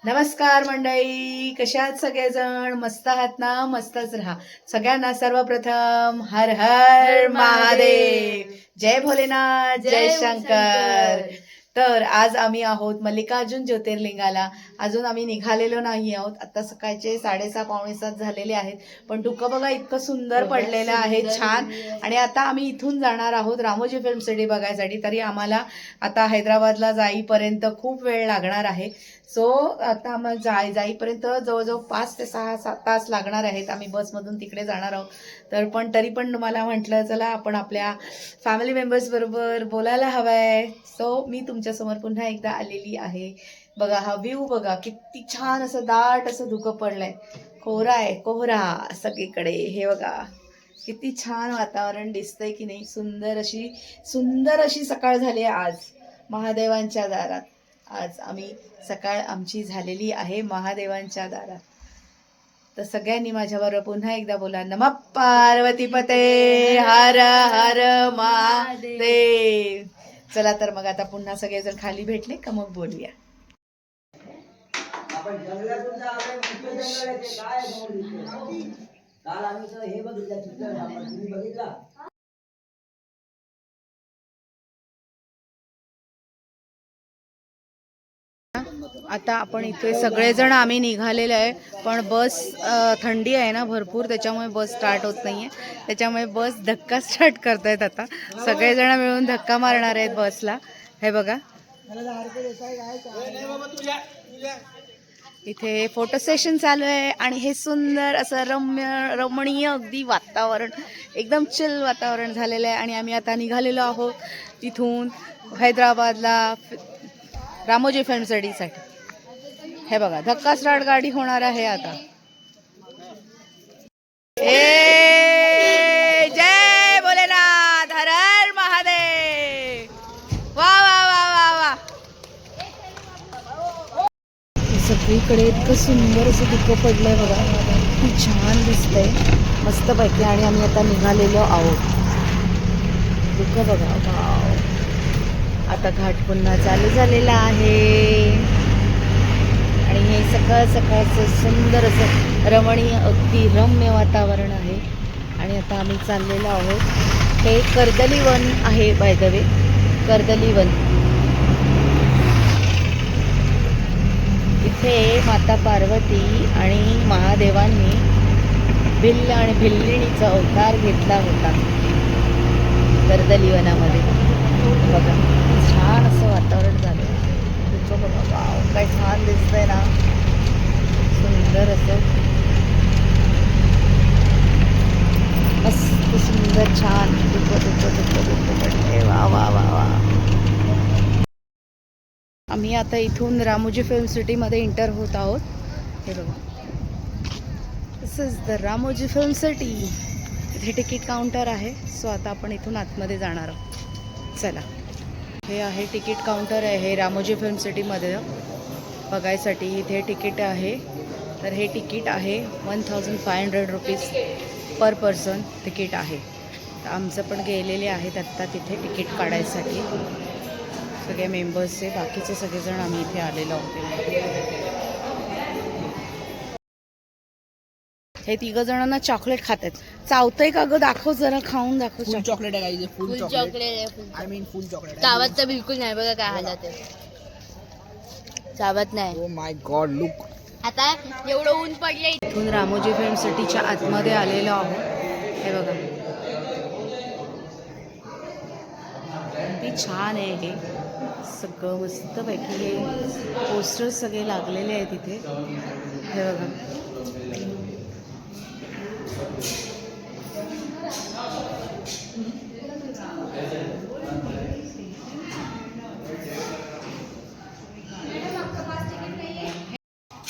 नमस्कार मंडळी, कशा आहात सगळेजण? मस्त आहात ना? मस्तच राहा. सगळ्यांना सर्वप्रथम हर हर महादेव, जय भोलेनाथ, जय शंकर. तर आज आम्ही आहोत मल्लिकार्जुन ज्योतिर्लिंगाला. अजून आम्ही निघालेलो नाही आहोत. आता सकाळचे 6:30 पावणे 7 झालेले आहेत, पण धुकं बघा इतकं सुंदर पडलेलं आहे, छान. आणि आता आम्ही इथून जाणार आहोत रामोजी फिल्म सिटी बघायसाठी. तरी आम्हाला आता हैदराबादला जाईपर्यंत खूप वेळ लागणार आहे. सो आता मग जाईपर्यंत जवळजवळ 5 ते 6 तास लागणार आहेत. आम्ही बसमधून तिकडे जाणार आहोत. तर पण तरी पण मला म्हटलं चला आपण आपल्या फॅमिली मेंबर्स बरोबर बोलायला हवं आहे. सो मी तुमच्यासमोर पुन्हा एकदा आलेली आहे. बघा हा व्ह्यू बघा, किती छान असं दाट असं धुकं पडलंय. कोहरा आहे, कोहरा सगळीकडे. हे बघा किती छान वातावरण दिसतंय की नाही. सुंदर अशी सकाळ झाली आहे आज महादेवांच्या दारात. आज आम्ही सकाळ आमची झालेली आहे महादेवांच्या दारात. तर सगळ्यांनी माझ्याबरोबर पुन्हा एकदा बोला, नमः पार्वतीपते हर हर महादेव. चला तर मग आता पुन्हा सगळेजण खाली भेटले का मग बोलूया. आता आपण इथे सगळेजण आम्ही निघालेले आहे, पण बस थंडी आहे ना भरपूर, त्याच्यामुळे बस स्टार्ट होत नाहीये. त्याच्यामुळे बस धक्का स्टार्ट करतायत. आता सगळेजण मिळून धक्का मारणार आहेत बसला. हे बघा इथे फोटो सेशन चालू आहे आणि हे सुंदर असं रमणीय अगदी वातावरण, एकदम चिल वातावरण झालेलं आहे. आणि आम्ही आता निघालेलो आहोत तिथून हैदराबादला रामोजी फिल्म सिटीसाठी. हे बघा धक्का स्टार्ट गाडी होणार आहे आता. जय भोलेनाथ, हर हर महादेव. वा वा वा वा वा. सगळीकडे इतकं सुंदर असं धुकं पडलंय बघा, खूप छान दिसतंय मस्तपैकी. आणि आम्ही आता निघालेलो आहोत. धुकं बघा, वाव. आता घाट पुन्हा चालू झालेला आहे आणि हे सकाळचं सुंदर असं रमणीय अगदी रम्य वातावरण आहे. आणि आता आम्ही चाललेलो आहोत. हे कर्दली वन आहे, बाय द वे, कर्दली वन. इथे माता पार्वती आणि महादेवांनी भिल्ल आणि भिल्लिणीचा अवतार घेतला होता कर्दली वनामध्ये. बघा छान असं वातावरण झालं. तुमचं बघा, वाव काय छान दिसतंय ना, सुंदर असं मस्त सुंदर छान धुकं पडलंय. वा वा वा वा. आम्ही आता इथून रामोजी फिल्म सिटीमध्ये एंटर होत आहोत. हे बघा, this is the Ramoji film city. इथे तिकीट काउंटर आहे. सो आता आपण इथून आतमध्ये जाणार आहोत. चला, हे आहे तिकीट काउंटर आहे रामोजी फिल्म सिटीमध्ये बघायसाठी. इथे तिकीट आहे. तर हे तिकीट आहे 1500 रुपीज पर पर्सन तिकीट आहे. तर आमचं पण गेलेले आहेत आत्ता तिथे तिकीट काढायसाठी. सगळे मेंबर्सचे, बाकीचे सगळेजण आम्ही इथे आलेलो आहोत. हे तिघ जणांना चॉकलेट खात आहेत. चावतंय का ग? दाखव जरा, खाऊन दाखव. फुल चॉकलेट आहे गाईज, फुल चॉकलेट आहे. I mean full chocolate. चावत तर बिलकुल नाही. बघा काय हालत आहे, चावत नाही. Oh my god, look. आता एवढं ऊन पडले. इथून रामोजी फिल्म सिटीच्या आतमध्ये आलेलो आहोत. हे बघा किती छान आहे. हे सगळं मस्तपैकी हे पोस्टर्स सगळे लागलेले आहेत इथे. हे बघा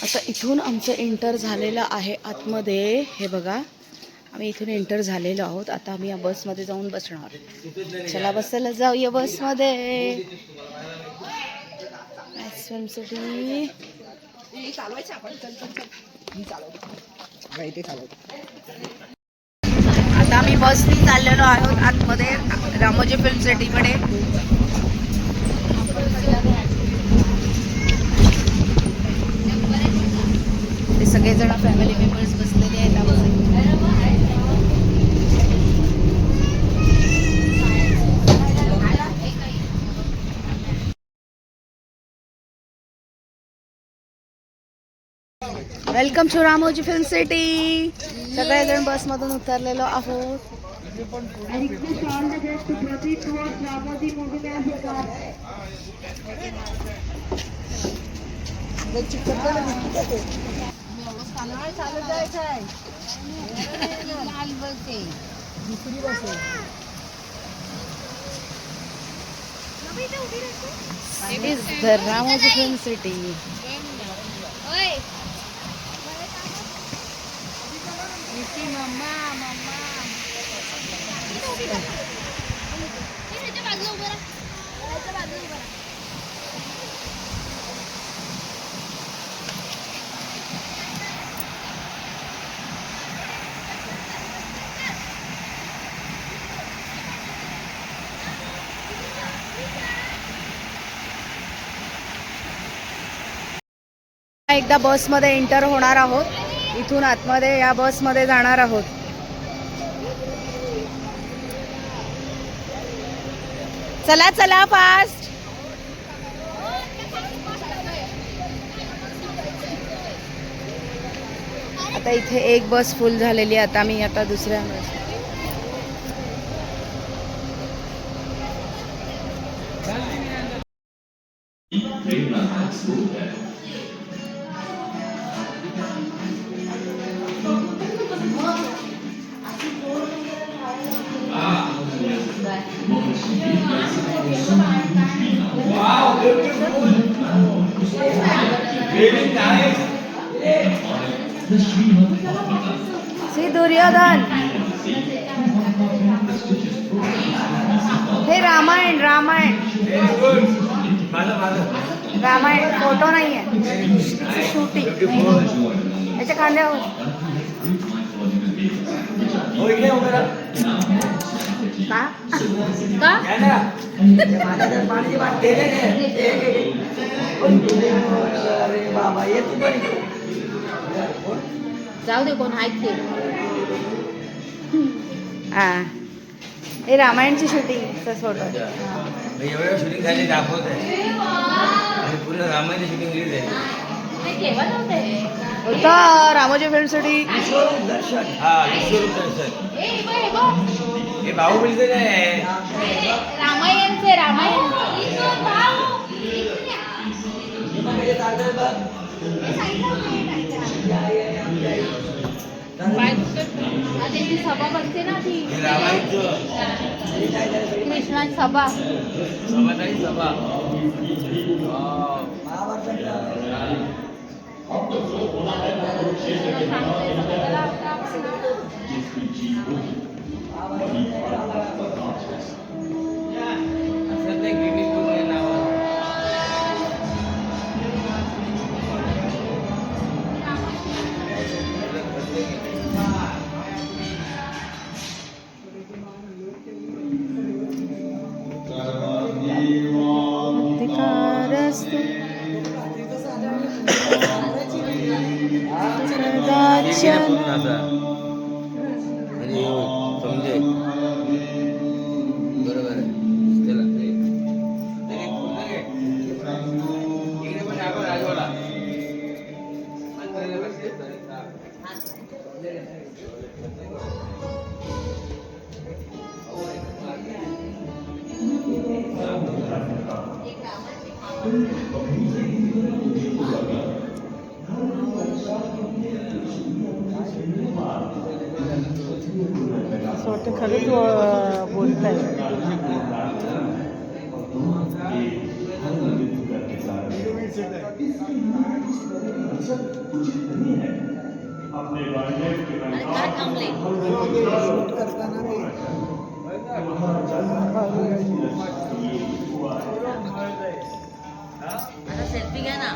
आता इथून आमचं एंटर झालेलं आहे आतमध्ये. हे बघा आम्ही इथून एंटर झालेलो आहोत. आता आम्ही या बसमध्ये जाऊन बसणार. चला बसायला जाऊया बसमध्ये. फिल्म सिटी आता आम्ही बसनी चाललेलो आहोत आतमध्ये रामोजी फिल्म सिटीमध्ये. सगळेजण फॅमिली मेंबर्स बसलेले आहेत आमचे. Welcome to Ramoji film City. सगळेजण बसमधून उतरलेलो आहोत. It is the Ramoji Film City. एकदा बसमध्ये एंटर होणार आहोत. इथून आतमध्ये या बसमध्ये जाणार आहोत. चला चला फास्ट. आता इथे एक बस फुल झालेली. आता मी दुसऱ्या बस. श्री दुर्योधन. हे रामायण रामायण रामायण फोटो नाही आहे. शूटिंग याच्या खांद्यावर. का जाऊ दे कोण आहेत ते. हा हे रामायणची शूटिंगचा फोटो. एवढं शूटिंग झाली दाखवत आहे. पूर्ण रामायणची शूटिंग रिलीज आहे. होता रामोजी फिल्म सिटी. हा विश्वरूप दर्शन. हे बाहुबलीचं काय आहे. रामायणचे रामायण. त्याची सभा बसते ना ती. हे रामायणचं कृष्णाची सभा. समाजाची सभा. असं नाही गिनीज बुक आहे नाव. समजे बरोबर आहे. चला इकडे पण आपण राजवाडा. खरंच बोलताय. सेल्फी घ्या ना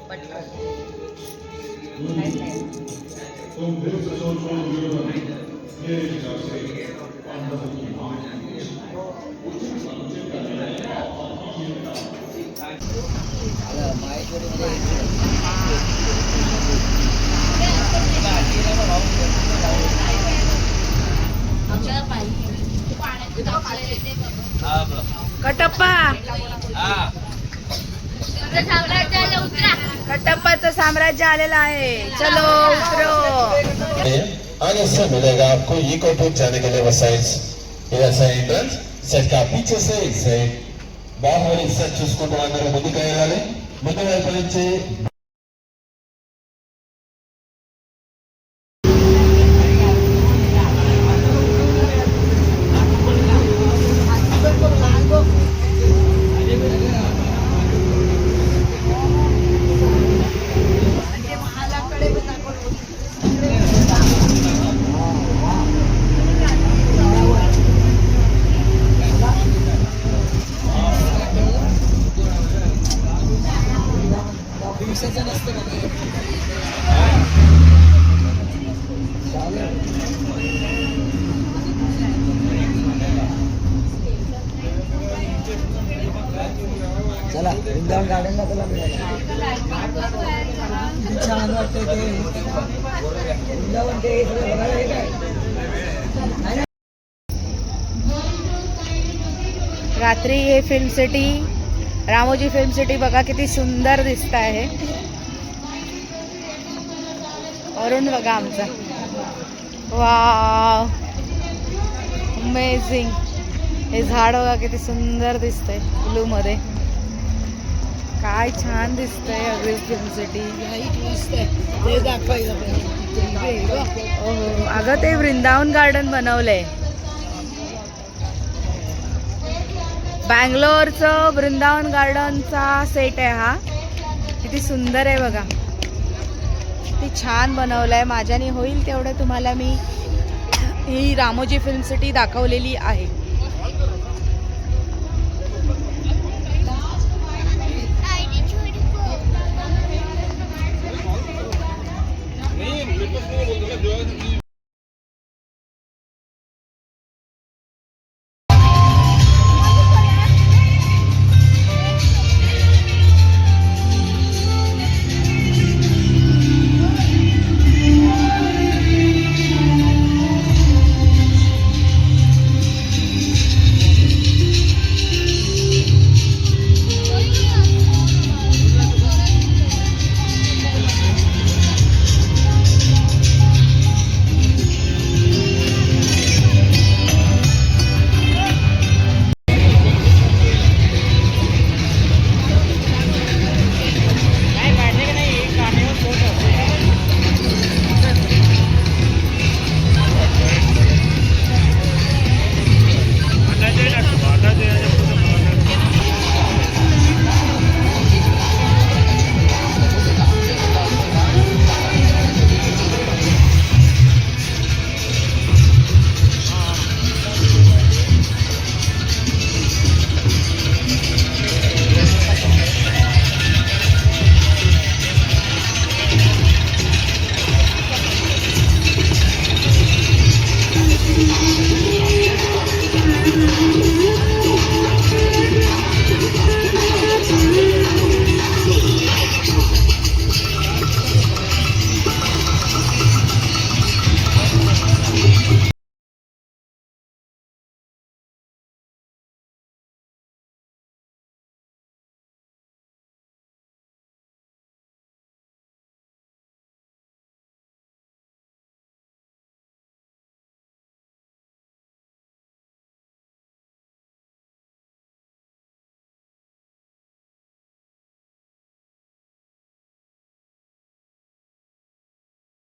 पटकन. हा बघ. कटप्पा हा साम्राज्याला उतरा. कटप्पाचं साम्राज्य आलेलं आहे. चलो उतरो. आगे से मिलेगा आपको इको टूर जाने के लिए वो साइड ये ऐसा एंट्रेंस सेट का पीछे से एक साइड बाहुबली सेट చూసుకుంటూ అందరూ ముందుకు వెళ్ళాలి ముందు వైపు నుంచి चला वृंदावन गार्डनला तुला छान वाटतं ते वृंदावन ते सगळं बघायला हे काय रात्री हे film city, Ramoji film city बघा किती सुंदर दिसत आहे. वरून बघा आमचा वाव अमेझिंग. हे झाड बघा किती सुंदर दिसतंय ब्लू मध्ये. काय छान दिसतंय अगदी फिल्म सिटी. ते दाखवायचं ओहो, अगं ते वृंदावन गार्डन बनवलंय. बँगलोरचं वृंदावन गार्डनचा सेट आहे हा. किती सुंदर आहे बघा. किती छान बनवलंय. माझ्याने होईल तेवढं तुम्हाला मी ही रामोजी फिल्म सिटी दाखवलेली आहे.